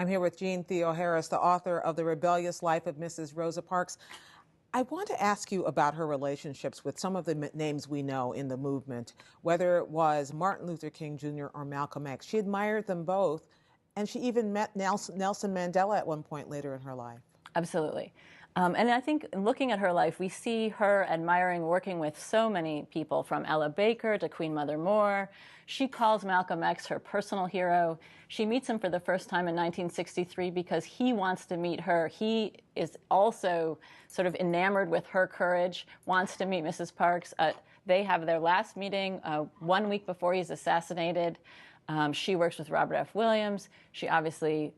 I'm here with Jean Theo Harris, the author of The Rebellious Life of Mrs. Rosa Parks. I want to ask you about her relationships with some of the names we know in the movement, whether it was Martin Luther King Jr. or Malcolm X. She admired them both, and she even met Nelson Mandela at one point later in her life. Absolutely. And I think looking at her life, we see her admiring working with so many people, from Ella Baker to Queen Mother Moore. She calls Malcolm X her personal hero. She meets him for the first time in 1963 because he wants to meet her. He is also sort of enamored with her courage, wants to meet Mrs. Parks. They have their last meeting 1 week before he's assassinated. She works with Robert F. Williams. She obviously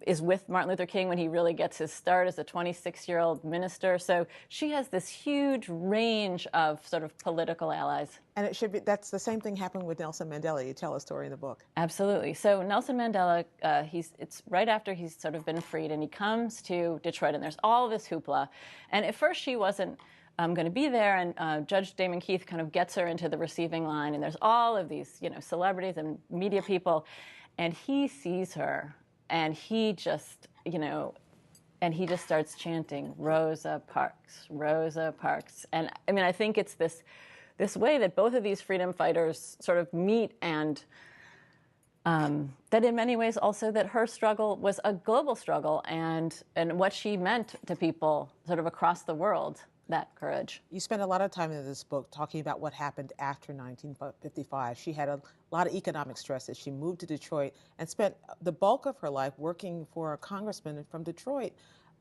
is with Martin Luther King when he really gets his start as a 26-year-old minister. So she has this huge range of sort of political allies. And it should be, that's the same thing happened with Nelson Mandela. You tell a story in the book. Absolutely. So Nelson Mandela, it's right after he's sort of been freed, and he comes to Detroit, and there's all this hoopla. And at first she wasn't going to be there, and Judge Damon Keith kind of gets her into the receiving line, and there's all of these, celebrities and media people, and he sees her. And he just, starts chanting, "Rosa Parks, Rosa Parks." And I mean, I think it's this way that both of these freedom fighters sort of meet, and that in many ways also that her struggle was a global struggle, and what she meant to people sort of across the world. That courage. You spend a lot of time in this book talking about what happened after 1955. She had a lot of economic stress as she moved to Detroit and spent the bulk of her life working for a congressman from Detroit.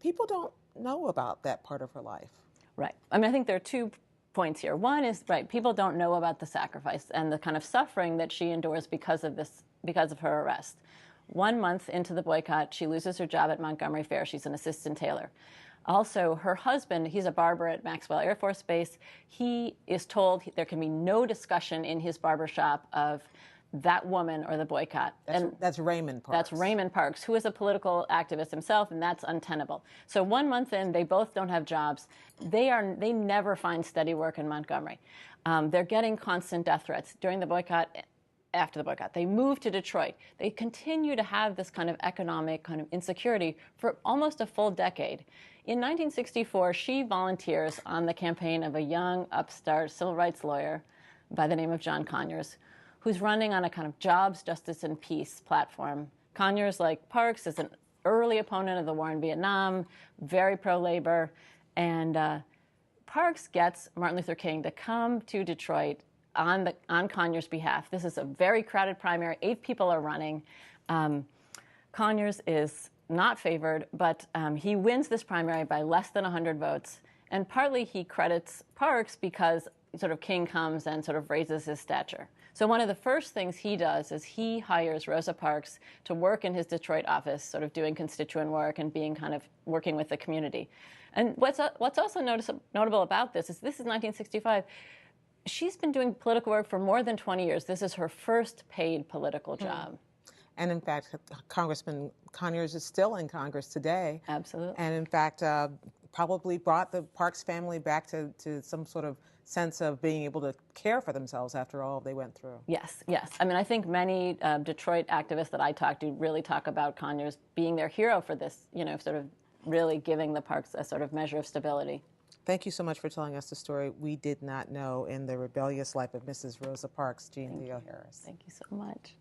People don't know about that part of her life. Right. I mean, I think there are 2 points here. One is, right, people don't know about the sacrifice and the kind of suffering that she endures because of her arrest. 1 month into the boycott, she loses her job at Montgomery Fair. She's an assistant tailor. Also, her husband, he's a barber at Maxwell Air Force Base. He is told there can be no discussion in his barber shop of that woman or the boycott. That's Raymond Parks. That's Raymond Parks, who is a political activist himself, and that's untenable. So 1 month in, they both don't have jobs. They never find steady work in Montgomery. They're getting constant death threats during the boycott. After the boycott, they move to Detroit. They continue to have this kind of economic kind of insecurity for almost a full decade. In 1964, she volunteers on the campaign of a young, upstart civil rights lawyer by the name of John Conyers, who's running on a kind of jobs, justice, and peace platform. Conyers, like Parks, is an early opponent of the war in Vietnam, very pro-labor, and Parks gets Martin Luther King to come to Detroit on Conyers' behalf. This is a very crowded primary. 8 people are running. Conyers is not favored, but he wins this primary by less than 100 votes. And partly he credits Parks because sort of King comes and sort of raises his stature. So one of the first things he does is he hires Rosa Parks to work in his Detroit office, sort of doing constituent work and being kind of working with the community. And what's also notable about this is 1965. She's been doing political work for more than 20 years. This is her first paid political job. And in fact, Congressman Conyers is still in Congress today. Absolutely. And in fact, probably brought the Parks family back to some sort of sense of being able to care for themselves after all they went through. Yes, yes. I mean, I think many Detroit activists that I talk to really talk about Conyers being their hero for this, sort of really giving the Parks a sort of measure of stability. Thank you so much for telling us the story we did not know in The Rebellious Life of Mrs. Rosa Parks. Jean Theo Harris. Thank you so much.